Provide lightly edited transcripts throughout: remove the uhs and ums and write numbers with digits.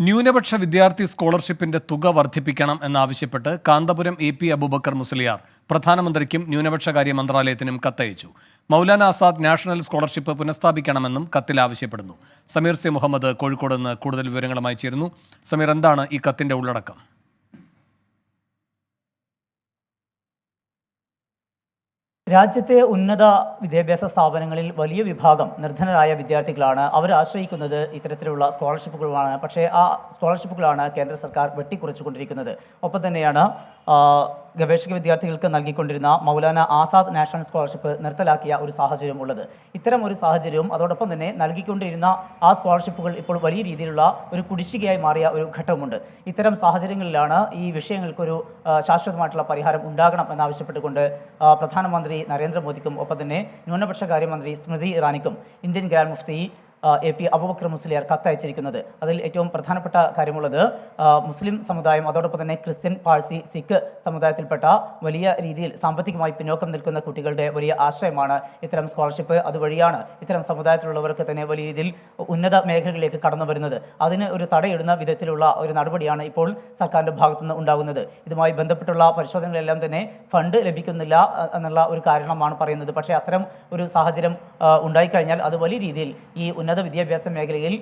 ന്യൂനപക്ഷ വിദ്യാർത്ഥി സ്കോളർഷിപ്പിന്റെ തുക വർദ്ധിപ്പിക്കണം എന്നാവശ്യപ്പെട്ട് കാന്തപുരം AP അബൂബക്കർ മുസ്ലിയാർ പ്രധാനമന്ത്രിക്കും ന്യൂനപക്ഷകാര്യ മന്ത്രാലയത്തിനും കത്തയച്ചു. മൗലാന ആസാദ് നാഷണൽ സ്കോളർഷിപ്പ് പുനഃസ്ഥാപിക്കണമെന്നും കത്തിൽ ആവശ്യപ്പെടുന്നു. സമീർ സി മുഹമ്മദ് കോഴിക്കോട് നിന്ന് കൂടുതൽ വിവരങ്ങളുമായി ചേരുന്നു. സമീർ, എന്താണ് ഈ കത്തിന്റെ ഉള്ളടക്കം? രാജ്യത്തെ ഉന്നത വിദ്യാഭ്യാസ സ്ഥാപനങ്ങളിൽ വലിയ വിഭാഗം നിർധനരായ വിദ്യാർത്ഥികളാണ്. അവർ ആശ്രയിക്കുന്നത് ഇത്തരത്തിലുള്ള സ്കോളർഷിപ്പുകളാണ്. പക്ഷേ ആ സ്കോളർഷിപ്പുകളാണ് കേന്ദ്ര സർക്കാർ വെട്ടിക്കുറച്ചുകൊണ്ടിരിക്കുന്നത്. ഒപ്പം തന്നെയാണ് ഗവേഷക വിദ്യാർത്ഥികൾക്ക് നൽകിക്കൊണ്ടിരുന്ന മൗലാന ആസാദ് നാഷണൽ സ്കോളർഷിപ്പ് നിർത്തലാക്കിയ ഒരു സാഹചര്യം ഉള്ളത്. ഇത്തരം ഒരു സാഹചര്യവും അതോടൊപ്പം തന്നെ നൽകിക്കൊണ്ടിരുന്ന ആ സ്കോളർഷിപ്പുകൾ ഇപ്പോൾ വലിയ രീതിയിലുള്ള ഒരു കുടിശ്ശികയായി മാറിയ ഒരു ഘട്ടമുണ്ട്. ഇത്തരം സാഹചര്യങ്ങളിലാണ് ഈ വിഷയങ്ങൾക്കൊരു ശാശ്വതമായിട്ടുള്ള പരിഹാരം ഉണ്ടാകണം എന്നാവശ്യപ്പെട്ടുകൊണ്ട് പ്രധാനമന്ത്രി നരേന്ദ്രമോദിക്കും ഒപ്പം തന്നെ ന്യൂനപക്ഷ കാര്യമന്ത്രി സ്മൃതി ഇറാനിക്കും ഇന്ത്യൻ ഗ്രാൻഡ് മുഫ്തി AP അബൂബക്കർ മുസ്ലിയാർ കത്തയച്ചിരിക്കുന്നത്. അതിൽ ഏറ്റവും പ്രധാനപ്പെട്ട കാര്യമുള്ളത് മുസ്ലിം സമുദായം, അതോടൊപ്പം തന്നെ ക്രിസ്ത്യൻ, പാഴ്സി, സിഖ് സമുദായത്തിൽപ്പെട്ട വലിയ രീതിയിൽ സാമ്പത്തികമായി പിന്നോക്കം നിൽക്കുന്ന കുട്ടികളുടെ വലിയ ആശ്രയമാണ് ഇത്തരം സ്കോളർഷിപ്പ്. അതുവഴിയാണ് ഇത്തരം സമുദായത്തിലുള്ളവർക്ക് തന്നെ വലിയ രീതിയിൽ ഉന്നത മേഖലകളിലേക്ക് കടന്നു വരുന്നത്. അതിന് ഒരു തടയിടുന്ന വിധത്തിലുള്ള ഒരു നടപടിയാണ് ഇപ്പോൾ സർക്കാരിൻ്റെ ഭാഗത്തുനിന്ന് ഉണ്ടാകുന്നത്. ഇതുമായി ബന്ധപ്പെട്ടുള്ള പരിശോധനകളെല്ലാം തന്നെ ഫണ്ട് ലഭിക്കുന്നില്ല എന്നുള്ള ഒരു കാരണമാണ് പറയുന്നത്. പക്ഷേ അത്തരം ഒരു സാഹചര്യം ഉണ്ടായിക്കഴിഞ്ഞാൽ അത് വലിയ രീതിയിൽ ഈ ഉന്നത വിദ്യാഭ്യാസ മേഖലയിൽ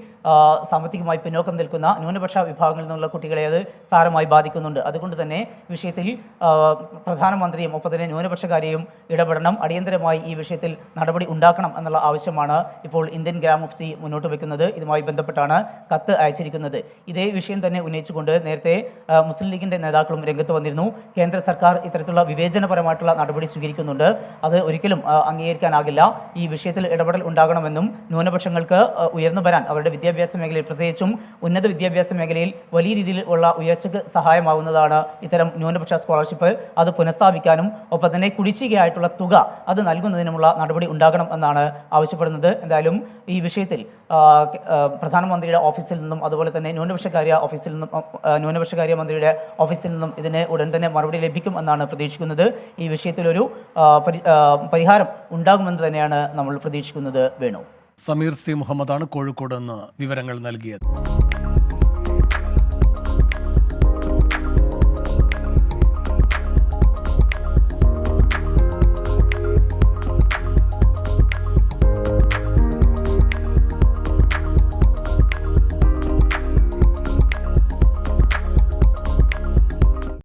സാമ്പത്തികമായി പിന്നോക്കം നിൽക്കുന്ന ന്യൂനപക്ഷ വിഭാഗങ്ങളിൽ നിന്നുള്ള കുട്ടികളെ അത് സാരമായി ബാധിക്കുന്നുണ്ട്. അതുകൊണ്ട് തന്നെ വിഷയത്തിൽ പ്രധാനമന്ത്രിയും ഒപ്പം തന്നെ ന്യൂനപക്ഷകാരെയും ഇടപെടണം. അടിയന്തരമായി ഈ വിഷയത്തിൽ നടപടി ഉണ്ടാക്കണം എന്നുള്ള ആവശ്യമാണ് ഇപ്പോൾ ഇന്ത്യൻ ഗ്രാൻഡ് മുഫ്തി മുന്നോട്ട് വയ്ക്കുന്നത്. ഇതുമായി ബന്ധപ്പെട്ടാണ് കത്ത് അയച്ചിരിക്കുന്നത്. ഇതേ വിഷയം തന്നെ ഉന്നയിച്ചുകൊണ്ട് നേരത്തെ മുസ്ലിം ലീഗിൻ്റെ നേതാക്കളും രംഗത്ത് വന്നിരുന്നു. കേന്ദ്ര സർക്കാർ ഇത്തരത്തിലുള്ള വിവേചനപരമായിട്ടുള്ള നടപടി സ്വീകരിക്കുന്നുണ്ട്. അത് ഒരിക്കലും അംഗീകരിക്കാനാകില്ല. ഈ വിഷയത്തിൽ ഇടപെടൽ ഉണ്ടാകണമെന്നും ന്യൂനപക്ഷങ്ങൾക്ക് ഉയർന്നു വരാൻ അവരുടെ വിദ്യാഭ്യാസ മേഖലയിൽ, പ്രത്യേകിച്ചും ഉന്നത വിദ്യാഭ്യാസ മേഖലയിൽ വലിയ രീതിയിൽ ഉള്ള ഉയർച്ചയ്ക്ക് സഹായമാവുന്നതാണ് ഇത്തരം ന്യൂനപക്ഷ സ്കോളർഷിപ്പ്. അത് പുനഃസ്ഥാപിക്കാനും ഒപ്പം തന്നെ കുടിശ്ശികയായിട്ടുള്ള തുക അത് നൽകുന്നതിനുമുള്ള നടപടി ഉണ്ടാകണം എന്നാണ് ആവശ്യപ്പെടുന്നത്. എന്തായാലും ഈ വിഷയത്തിൽ പ്രധാനമന്ത്രിയുടെ ഓഫീസിൽ നിന്നും അതുപോലെ തന്നെ ന്യൂനപക്ഷകാര്യ മന്ത്രിയുടെ ഓഫീസിൽ നിന്നും ഇതിന് ഉടൻ തന്നെ മറുപടി ലഭിക്കും എന്നാണ് പ്രതീക്ഷിക്കുന്നത്. ഈ വിഷയത്തിലൊരു പരിഹാരം ഉണ്ടാകുമെന്ന് തന്നെയാണ് നമ്മൾ പ്രതീക്ഷിക്കുന്നത്. വേണു. സമീർ സി മുഹമ്മദാണ് കോഴിക്കോട് നിന്ന് വിവരങ്ങൾ നൽകിയത്.